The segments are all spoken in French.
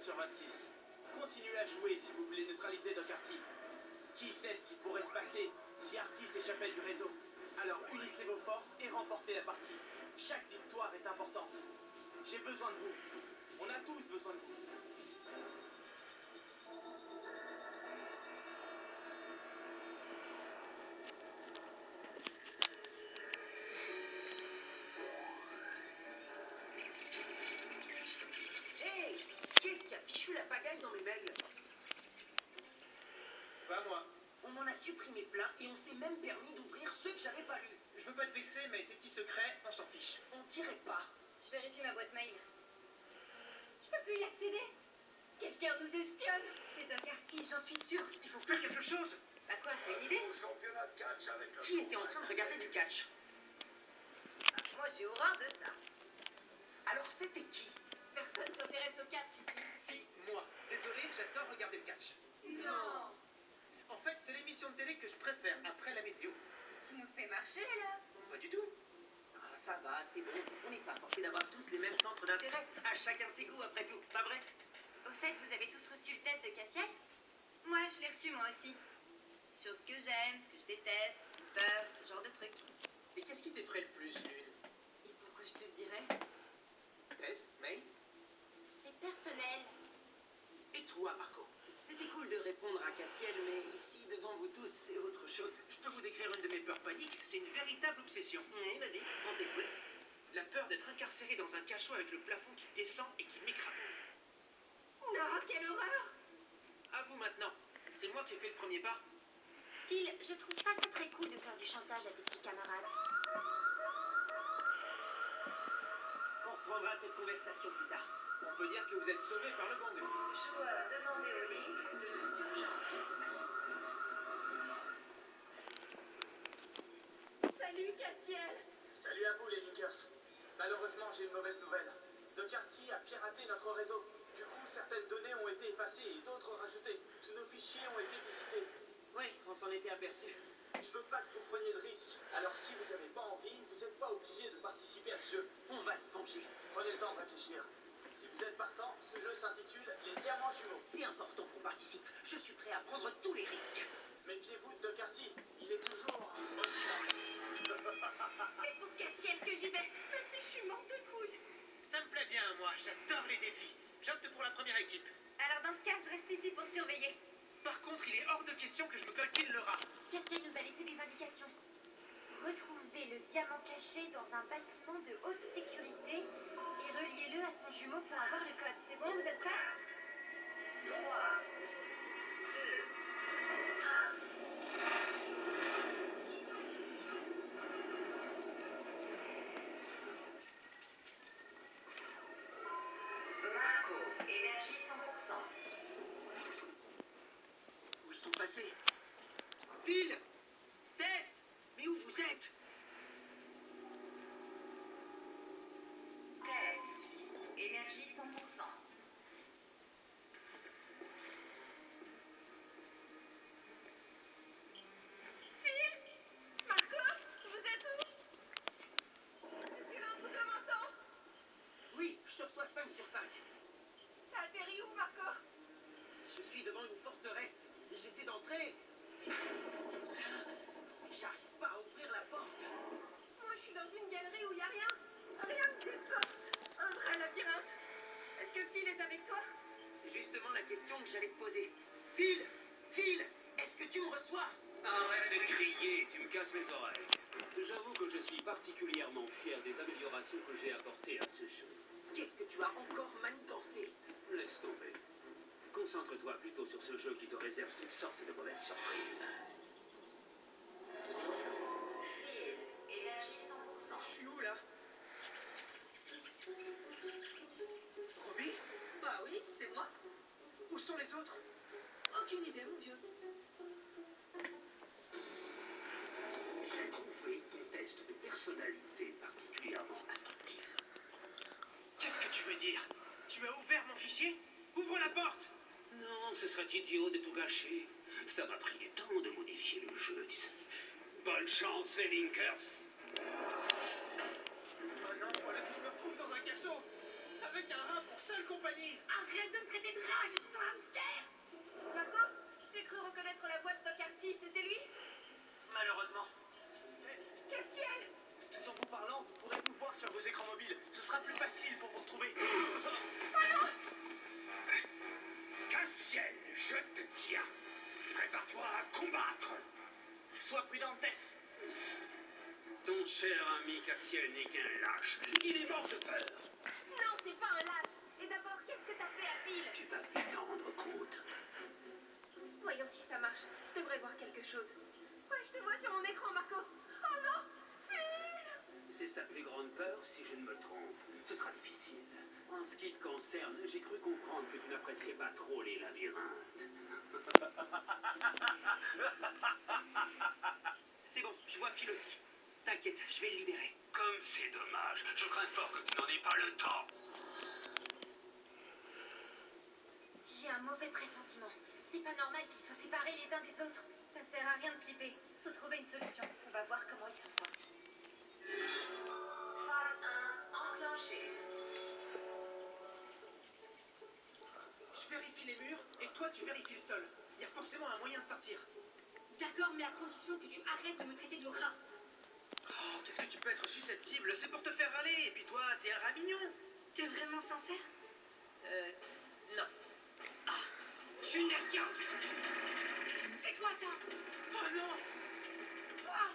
sur 26. Continuez à jouer si vous voulez neutraliser Doherty. Qui sait ce qui pourrait se passer si Artie s'échappait du réseau? Alors unissez vos forces et remportez la partie. Chaque victoire est importante. J'ai besoin de vous. On a tous besoin de vous. Hey, qu'est-ce qui a fichu la pagaille dans mes mails? Pas moi. On m'en a supprimé plein et on s'est même permis d'ouvrir ceux que j'avais pas lus. Je veux pas te vexer, mais tes petits secrets, on s'en fiche. On tirait pas. Je vérifie ma boîte mail. Je peux plus y accéder. Quelqu'un nous espionne. C'est Doherty, j'en suis sûre. Il faut faire quelque chose. Bah quoi, t'as une idée? Championnat de catch avec le Qui était en train de regarder du catch? Ah, moi j'ai horreur de ça. Alors c'était qui? Personne s'intéresse au catch ici. Si, moi. Désolé, j'adore regarder le catch. Non. En fait, c'est l'émission de télé que je préfère après la météo. Tu nous fais marcher là. Pas du tout. Ah, ça va, c'est bon. On n'est pas forcé d'avoir tous les mêmes centres d'intérêt. À chacun ses goûts après tout, pas vrai? Au fait, vous avez tous reçu le test de Cassiel? Moi, je l'ai reçu moi aussi. Sur ce que j'aime, ce que je déteste, ce qui me peur, ce genre de trucs. Et qu'est-ce qui t'effraie le plus, Lune? Et pourquoi je te le dirais? Tess, May? C'est personnel. Et toi, Marco? C'était cool de répondre à Cassiel, mais ici, devant vous tous, c'est autre chose. Je peux vous décrire une de mes peurs paniques. C'est une véritable obsession. Oui, vas-y, on t'écoute. La peur d'être incarcéré dans un cachot avec le plafond qui descend et qui m'écrabouille. Non, quelle horreur! À vous maintenant. C'est moi qui ai fait le premier pas. Phil, je trouve pas ça très cool de faire du chantage à tes petits camarades. On reprendra cette conversation plus tard. On peut dire que vous êtes sauvé par le bon Dieu. Je dois demander au Link de toute urgence. Salut, Cassiel! Salut à vous, les Linkers. Malheureusement, j'ai une mauvaise nouvelle. Doherty a piraté notre réseau. Du coup, certaines données ont été effacées et d'autres rajoutées. Tous nos fichiers ont été visités. Oui, on s'en était aperçu. Je veux pas que vous preniez de risques. Alors si vous n'avez pas envie, vous n'êtes pas obligé de participer à ce jeu. On va se pencher. Prenez le temps de réfléchir. Si vous êtes partant, ce jeu s'intitule Les Diamants Jumeaux. C'est important qu'on participe. Je suis prêt à prendre tous les risques. Méfiez-vous de Doherty. Il est toujours aussi lent. C'est pour Cassiel que j'y vais, même si je suis morte de trouille. Ça me plaît bien, moi. J'adore les défis. J'opte pour la première équipe. Alors dans ce cas, je reste ici pour surveiller. Par contre, il est hors de question que je me coltine le rat. Cassiel nous a laissé des indications. Retrouvez le diamant caché dans un bâtiment de haute sécurité et reliez-le à son jumeau pour avoir le code. C'est bon, vous êtes prêts? 3, 2, 1. Marco, énergie 100%. Où ils sont passés? Phil! Tess! Mais où vous êtes? Test. Énergie 100%. Phil? Marco? Vous êtes où? Je suis là, on vous demandant. Oui, je te reçois 5 sur 5. T'as atterri où, Marco? Je suis devant une forteresse et j'essaie d'entrer. J'arrive pas à ouvrir la porte. Moi, je suis dans une galerie où il n'y a rien. Rien que des portes. Un vrai labyrinthe. Est-ce que Phil est avec toi? C'est justement la question que j'allais te poser. Phil! Phil! Est-ce que tu me reçois? Arrête de crier, tu me casses les oreilles. J'avoue que je suis particulièrement fier des améliorations que j'ai apportées à ce jeu. Qu'est-ce que tu as encore manigancé? Laisse tomber. Concentre-toi plutôt sur ce jeu qui te réserve une sorte de mauvaise surprise. Phil, énergie 100%. Je suis où là? Robbie? Bah oui, c'est moi. Où sont les autres? Aucune idée, mon vieux. J'ai trouvé ton test de personnalité particulièrement instructif. Qu'est-ce que tu veux dire? Tu as ouvert mon fichier? Ouvre la porte! Non, ce serait idiot de tout gâcher. Ça m'a pris du temps de modifier le jeu, tu sais. Bonne chance, les Linkers. Oh non, voilà que je me retrouve dans un cachot! Avec avec un rat pour seule compagnie. Arrête de me traiter de rat, je suis un hamster. Marco, j'ai cru reconnaître la voix de Doc Artie, c'était lui? Malheureusement. Castiel! Tout en vous parlant, vous pourrez vous voir sur vos écrans mobiles. Ce sera plus facile pour vous retrouver. Cassiel, je te tiens. Prépare-toi à combattre. Sois prudent, Tess. Ton cher ami Cassiel n'est qu'un lâche. Il est mort de peur. Non, c'est pas un lâche. Et d'abord, qu'est-ce que t'as fait à Phil? Tu vas vite t'en rendre compte. Voyons si ça marche. Je devrais voir quelque chose. Ouais, je te vois sur mon écran, Marco. Oh non! Phil! C'est sa plus grande peur, si je ne me trompe. Ce sera difficile. En ce qui te concerne, j'ai cru comprendre que tu n'appréciais pas trop les labyrinthes. C'est bon, je vois Phil aussi. T'inquiète, je vais le libérer. Comme c'est dommage. Je crains fort que tu n'en aies pas le temps. J'ai un mauvais pressentiment. C'est pas normal qu'ils soient séparés les uns des autres. Ça sert à rien de flipper. Faut trouver une solution. On va voir comment ils sont sortis. Phase 1 enclenchée. Je vérifie les murs et toi tu vérifies le sol. Il y a forcément un moyen de sortir. D'accord, mais à condition que tu arrêtes de me traiter de rat. Oh, qu'est-ce que tu peux être susceptible? C'est pour te faire râler. Et puis toi, t'es un rat mignon. T'es vraiment sincère? Non. Je suis nerveux. C'est quoi ça? Oh non! Quoi?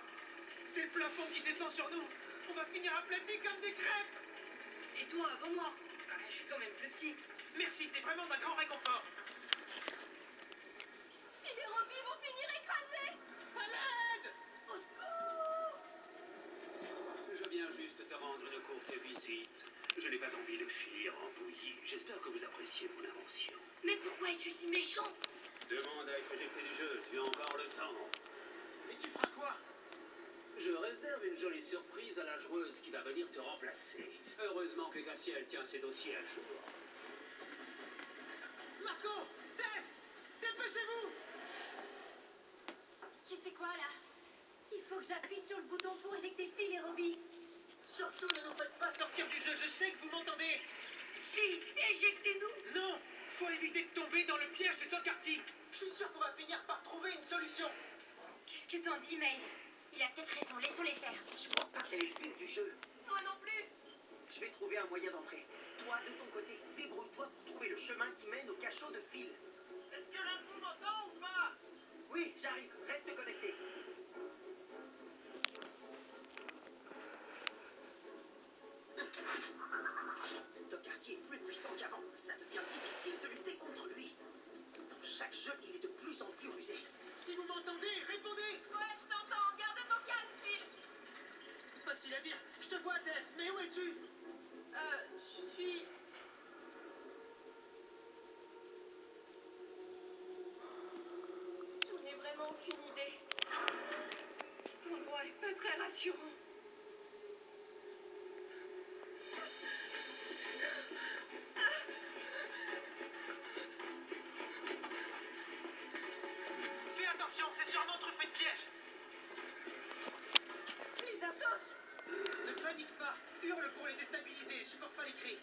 C'est le plafond qui descend sur nous. On va finir aplatis comme des crêpes. Et toi, avant moi? Je suis quand même plus petit. Merci, t'es vraiment d'un grand réconfort. Et les Robbie vont finir écrasés! À l'aide! Au secours! Je viens juste te rendre une courte visite. Je n'ai pas envie de finir en bouillie. J'espère que vous appréciez mon invention. Mais pourquoi es-tu si méchant? Demande à être éjecté du jeu, tu as encore le temps. Et tu feras quoi? Je réserve une jolie surprise à la joueuse qui va venir te remplacer. Heureusement que Cassiel tient ses dossiers à jour. Marco! Tess! Dépêchez-vous! Tu fais quoi là? Il faut que j'appuie sur le bouton pour éjecter Phil et Robbie. Surtout ne nous faites pas sortir du jeu, je sais que vous m'entendez. Si, éjectez-nous! Non! Faut éviter de tomber dans le piège de Doc Artie. Je suis sûr qu'on va finir par trouver une solution. Qu'est-ce que t'en dis, May? Il a peut-être raison, laissons-les faire. Je vois pas quel est le but du jeu. Moi non plus! Je vais trouver un moyen d'entrer. Toi, de ton côté, débrouille-toi pour trouver le chemin qui mène au cachot de Phil. Est-ce que l'un de vous m'entend ou pas? Oui, j'arrive. Reste connecté. Doc Artie est plus puissant qu'avant. Ça devient difficile de lutter contre lui. Dans chaque jeu, il est de plus en plus rusé. Si vous m'entendez, répondez! Ouais, je t'entends, garde ton calme, Phil! Facile à dire, je te vois Tess, mais où es-tu? Je suis... J'en ai vraiment aucune idée. L'endroit est pas très rassurant. Fais attention, c'est sûrement truffé de pièges. Les Athos! Ne panique pas, hurle pour les déstabiliser, je supporte pas les cris.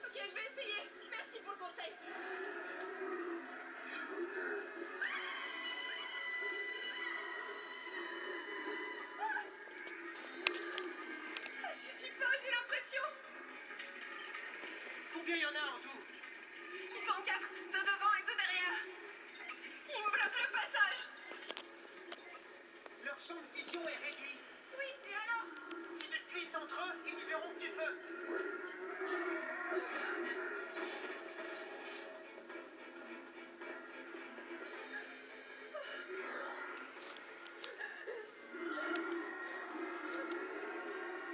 Ok, je vais essayer. Merci pour le conseil. Ça suffit pas, j'ai l'impression. Combien il y en a en tout? Ils sont 4, 2 devant et 2 derrière. Ils me bloquent le passage. Leur champ de vision est réduit. Oui, et alors? Si tu te glisses entre eux, ils y verront que tu feu.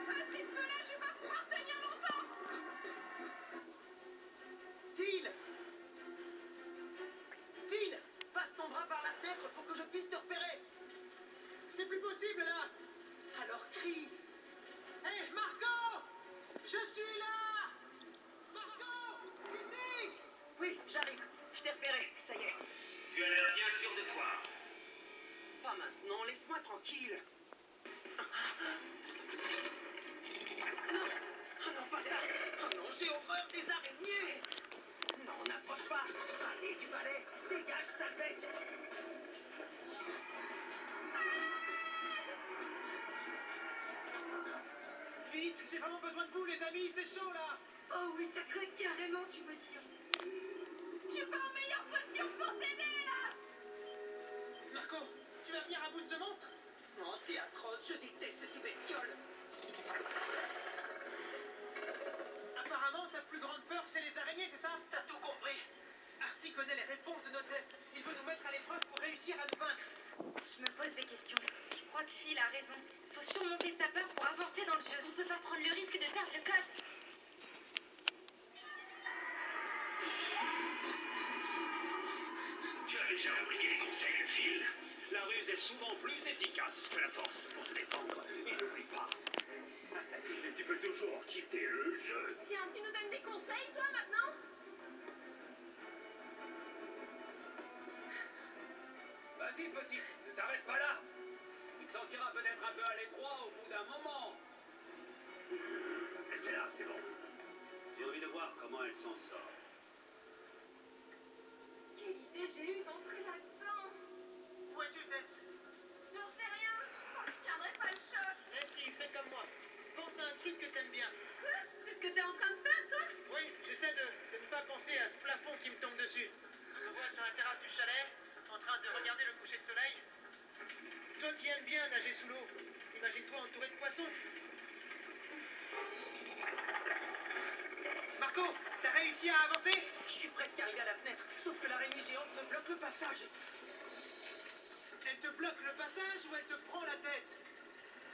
À ces feux-là, je vais pas pouvoir tenir longtemps. Phil! Phil! Passe ton bras par la fenêtre pour que je puisse te repérer. C'est plus possible là. Alors crie. Hé, Marco! Je suis là! Marco! Physique! Oui, j'arrive. Je t'ai repéré. Ça y est. Tu as l'air bien sûr de toi. Pas maintenant. Laisse-moi tranquille. Non. Oh non, pas ça. Oh non, j'ai horreur des araignées. vite, j'ai vraiment besoin de vous, les amis, c'est chaud là. Oh oui, ça craque carrément, tu veux dire. Je suis pas en meilleure posture pour t'aider, là. Marco, tu vas venir à bout de ce monstre? Oh, c'est atroce, je déteste ces bestioles. Apparemment, ta plus grande peur, c'est les araignées, c'est ça? T'as tout compris. Artie connaît les réponses de nos tests. Il veut nous mettre à l'épreuve pour réussir à nous vaincre. Je me pose des questions. Je crois que Phil a raison. Faut surmonter sa peur pour avancer dans le jeu. On peut pas prendre le risque de perdre le code. Tu as déjà oublié les conseils de Phil. La ruse est souvent plus efficace que la force pour se défendre. Et n'oublie pas, tu peux toujours quitter le jeu. Tiens, tu nous donnes des conseils, toi, maintenant? Vas-y, petite, ne t'arrête pas là. Tu te sentiras peut-être un peu à l'étroit au bout d'un moment. C'est là, c'est bon. J'ai envie de voir comment elle s'en sort. Quelle idée j'ai eue d'entrer là-dedans. Où es-tu, Tess? J'en sais rien. Je tiendrai pas le choc. Eh si, fais comme moi. Pense à un truc que t'aimes bien. Quoi? C'est ce que t'es en train de faire, toi? Oui, j'essaie de ne pas penser à ce plafond qui me tombe dessus. Je me vois sur la terrasse du chalet, en train de regarder le coucher de soleil. Toi qui aimes bien nager sous l'eau, imagine-toi entouré de poissons. Marco, t'as réussi à avancer? Je suis presque arrivé à la fenêtre, sauf que l'araignée géante me bloque le passage. Elle te bloque le passage ou elle te prend la tête?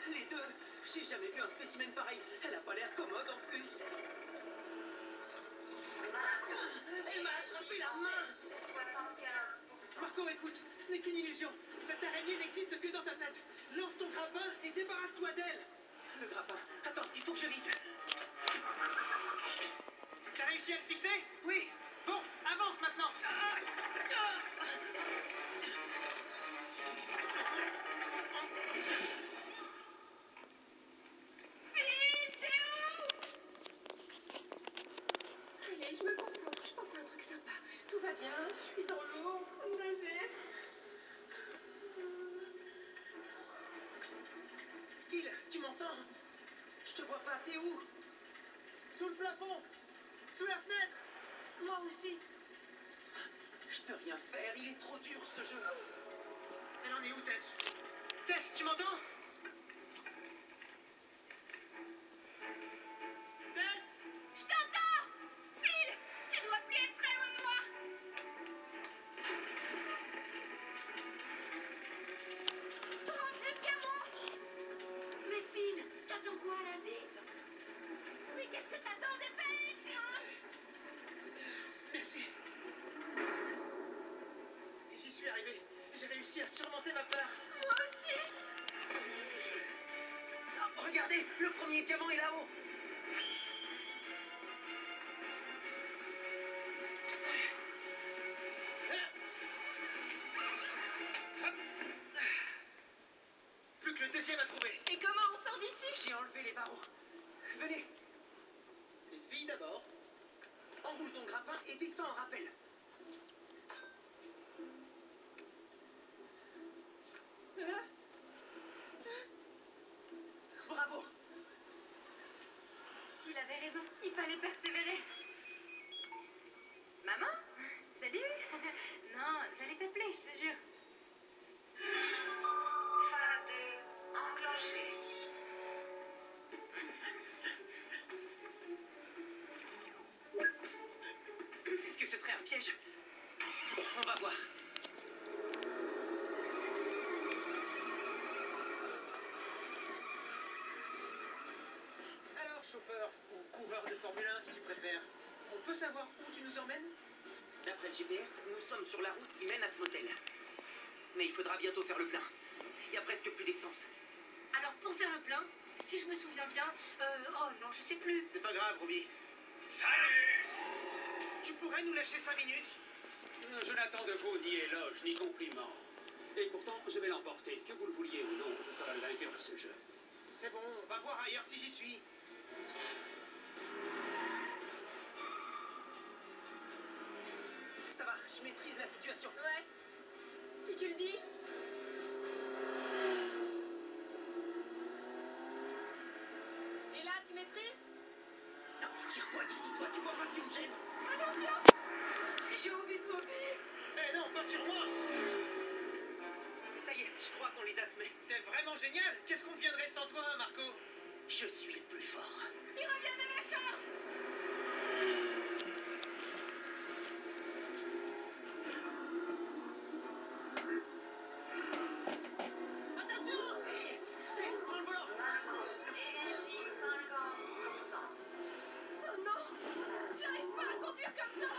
Les deux. J'ai jamais vu un spécimen pareil. Elle a pas l'air commode en plus. Elle m'a attrapé la main. 75%. Marco, écoute, ce n'est qu'une illusion. Cette araignée n'existe que dans ta tête. Lance ton grappin et débarrasse-toi d'elle. Le grappin. Attends, il faut que je vise. T'as réussi à le fixer? Oui. Bon, avance maintenant. Phil, c'est où? Allez, je me concentre. Je pense à un truc sympa. Tout va bien. Je suis dans l'eau, en train de nager. Phil, tu m'entends? Je te vois pas, t'es où? Sous le plafond. Sous la fenêtre. Moi aussi. Je peux rien faire, il est trop dur ce jeu. Elle en est où, Tess? Tess, tu m'entends? Tess? Je t'entends! Phil, tu dois plus être très loin de moi! Rentre jusqu'à moi! Mais Phil, t'attends quoi à la vite? Mais qu'est-ce que t'attends, dépêche! Merci. Et j'y suis arrivé. J'ai réussi à surmonter ma peur. Moi aussi! Ah, regardez, le premier diamant est là-haut. Plus que le deuxième à trouver. Et comment on sort d'ici? J'ai enlevé les barreaux. Venez, Les filles d'abord. enroule ton grappin et descends en rappel. Bravo. Il avait raison, il fallait persévérer. Maman? Salut? Non, j'allais t'appeler, je te jure. Phase 2 enclenchée. Est-ce que ce serait un piège? On va voir. Alors, chauffeur, ou coureur de Formule 1 si tu préfères, on peut savoir où tu nous emmènes? D'après le GPS, nous sommes sur la route qui mène à ce motel. Mais il faudra bientôt faire le plein. Il y a presque plus d'essence. Alors pour faire le plein, si je me souviens bien, oh non, je sais plus. C'est pas grave, Robbie. Salut! Tu pourrais nous lâcher 5 minutes? Je n'attends de vous ni éloge, ni compliments. Et pourtant, je vais l'emporter. Que vous le vouliez ou non, je serai le vainqueur de ce jeu. C'est bon, on va voir ailleurs si j'y suis. Ça va, je maîtrise la situation. Ouais, si tu le dis. Et là, tu mets Barre-toi d'ici, toi, tu vois pas que tu me gênes. Attention! J'ai envie de vomir! Eh non, pas sur moi! Ça y est, je crois qu'on les a semés. T'es vraiment génial! Qu'est-ce qu'on deviendrait sans toi, Marco? Je suis le plus fort. Il revient de la chambre! Attention! Prends le volant! Énergie 50%. Oh non! J'arrive pas à conduire comme ça!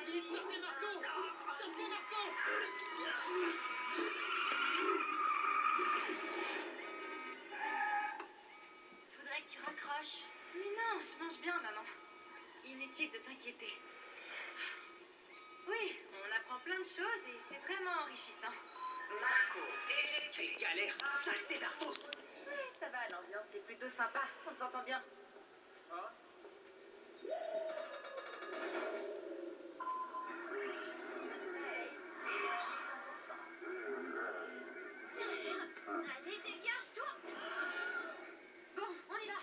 Vite, sortez Marco! Sortez Marco! Faudrait que tu raccroches. Mais non, je mange bien, maman. Inutile de t'inquiéter. Oui, on apprend plein de choses et c'est vraiment enrichissant. Marco, quelle galère, saleté d'Arthos. Ouais, ça va, l'ambiance est plutôt sympa. On s'entend bien. Hein? Allez, dégage-toi! Bon, on y va!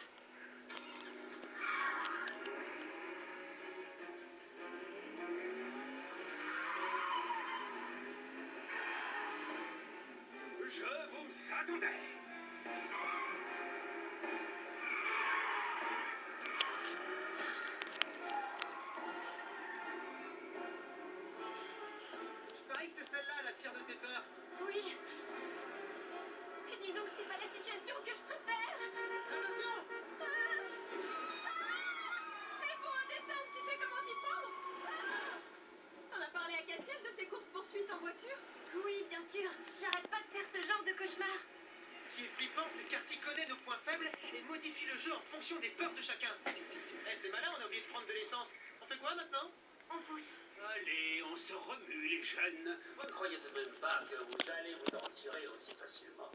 Je vous attendais! Je parie que c'est celle-là la pire de tes peurs. Oui. Et dis donc, c'est pas la situation que je préfère! Attention! Mais pour redescendre, tu sais comment t'y prendre? On a parlé à Castiel de ses courses-poursuites en voiture? Oui, bien sûr. J'arrête pas de faire ce genre de cauchemar. Ce qui est flippant, c'est qu'Arty connaît nos points faibles et modifie le jeu en fonction des peurs de chacun. Eh, c'est malin, on a oublié de prendre de l'essence. On fait quoi maintenant? On pousse. Allez, on se remue, les jeunes. Vous ne croyez tout de même pas que vous allez vous en tirer aussi facilement?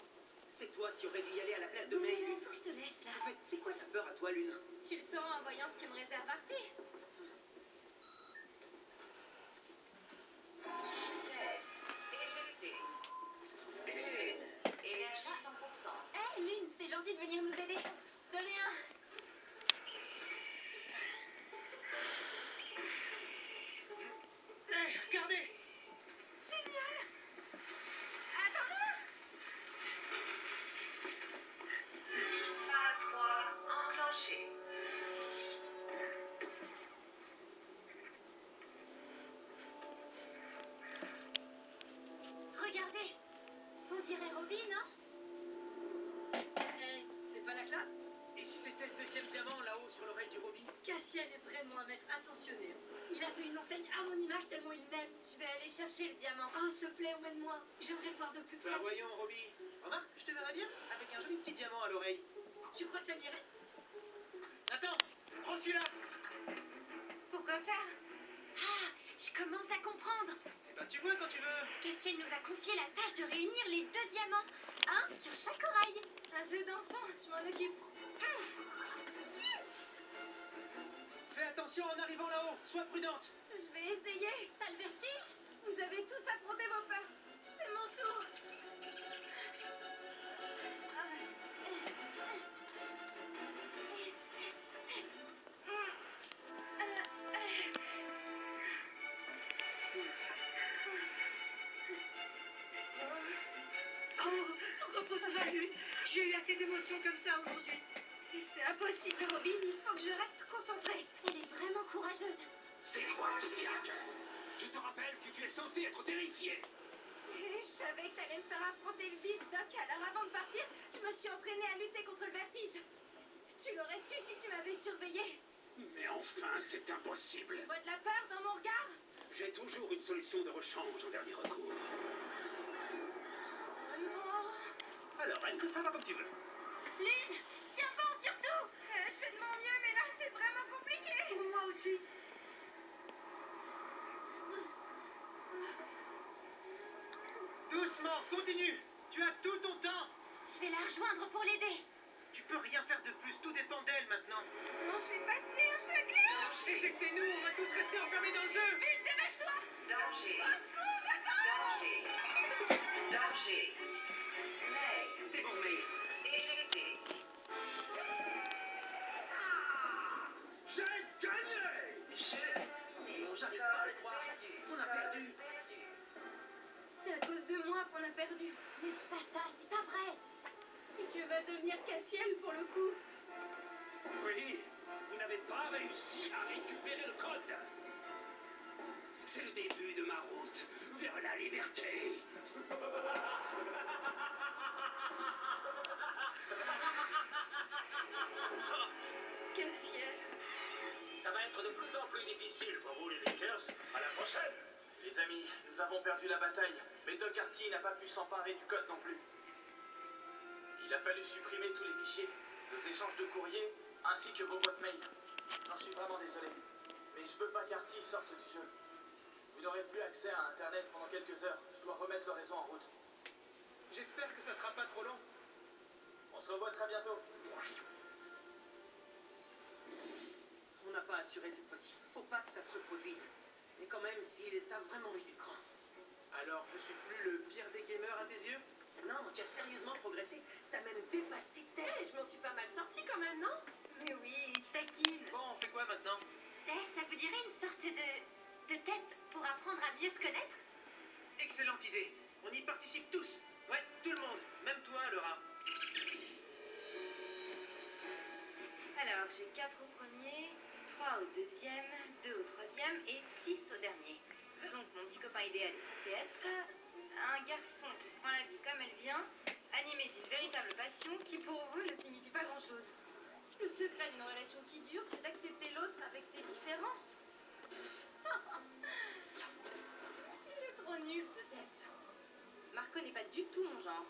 C'est toi qui aurais dû y aller à la place de May, Non, Lune. faut que je te laisse là. En fait, c'est quoi ta peur à toi, Lune? Tu le sauras en voyant ce que me réserve Artie. Énergie 100%. Hé, Lune, c'est gentil de venir nous aider. De rien. Eh, regardez! Génial. Attends-nous. Phase 3 enclenchée. Regardez. On dirait Robin, non? Hé, c'est pas la classe? Et si c'était le deuxième diamant là-haut sur l'oreille du Robbie? Cassiel est vraiment un maître attentionné. Il a fait une enseigne à mon image tellement il m'aime. Je vais aller chercher le diamant. Oh, s'il te plaît, emmène-moi. J'aimerais le voir de plus près. Bah voyons, Robbie. Remarque, je te verrais bien avec un joli petit diamant à l'oreille. Tu crois que ça m'irait? Attends, prends celui-là! Pourquoi faire? Ah, je commence à comprendre. Eh ben tu vois quand tu veux. Castiel nous a confié la tâche de réunir les deux diamants. Un sur chaque oreille. Un jeu d'enfant, je m'en occupe. Fais attention en arrivant là-haut, sois prudente. Je vais essayer. T'as le vertige? Vous avez tous affronté vos peurs. C'est mon tour. Oh, repose-toi, Lune. J'ai eu assez d'émotions comme ça aujourd'hui. C'est impossible, Robin. Il faut que je reste concentrée. Elle est vraiment courageuse. C'est quoi ce cirque? Je te rappelle que tu es censé être terrifié! Et je savais que t'allais me faire affronter le vide, Doc. Alors avant de partir, je me suis entraînée à lutter contre le vertige. Tu l'aurais su si tu m'avais surveillée. Mais enfin, c'est impossible! Tu vois de la peur dans mon regard? J'ai toujours une solution de rechange en dernier recours. Oh non. Alors, est-ce que ça va comme tu veux? Lune, tiens bon surtout. Je fais de mon mieux, mais là c'est vraiment compliqué. Pour moi aussi. Doucement, continue! Tu as tout ton temps! Je vais la rejoindre pour l'aider. Tu peux rien faire de plus, tout dépend d'elle maintenant. Comment je vais pas tenir ce glitch? Éjectez-nous, on va tous rester enfermés dans le jeu! Vite, dépêche-toi. Danger. Au secours, va-t'en. Danger. Danger. May. C'est bon, mais... Éjecté. devenir Cassiel pour le coup. Oui, vous n'avez pas réussi à récupérer le code. C'est le début de ma route vers la liberté. Cassiel. Ça va être de plus en plus difficile pour vous, les Lakers. À la prochaine. Les amis, nous avons perdu la bataille, mais Doc Harty n'a pas pu s'emparer du code non plus. Il a fallu supprimer tous les fichiers, nos échanges de courrier, ainsi que vos boîtes mail. J'en suis vraiment désolé, mais je veux pas qu'Harty sorte du jeu. Vous n'aurez plus accès à Internet pendant quelques heures. Je dois remettre le réseau en route. J'espère que ça sera pas trop long. On se revoit très bientôt. On n'a pas assuré cette fois-ci. Faut pas que ça se reproduise. Mais quand même, Phil, t'as vraiment eu du cran. Alors, je suis plus le pire des gamers à tes yeux? Non, tu as sérieusement progressé. T'as même dépassé Tess. Je m'en suis pas mal sortie quand même, non? Mais oui, taquine. Bon, on fait quoi maintenant? Ça vous dirait une sorte de test pour apprendre à mieux se connaître? Excellente idée. On y participe tous. Ouais, tout le monde. Même toi, Laura. Alors, j'ai 4 au premier, 3 au deuxième, 2 au troisième et 6 au dernier. Donc, mon petit copain idéal est censé être un garçon qui prend la vie comme elle vient, animé d'une véritable passion qui, pour vous, ne signifie pas grand-chose. Le secret d'une relation qui dure, c'est d'accepter l'autre avec ses différences. Il est trop nul ce test. Marco n'est pas du tout mon genre.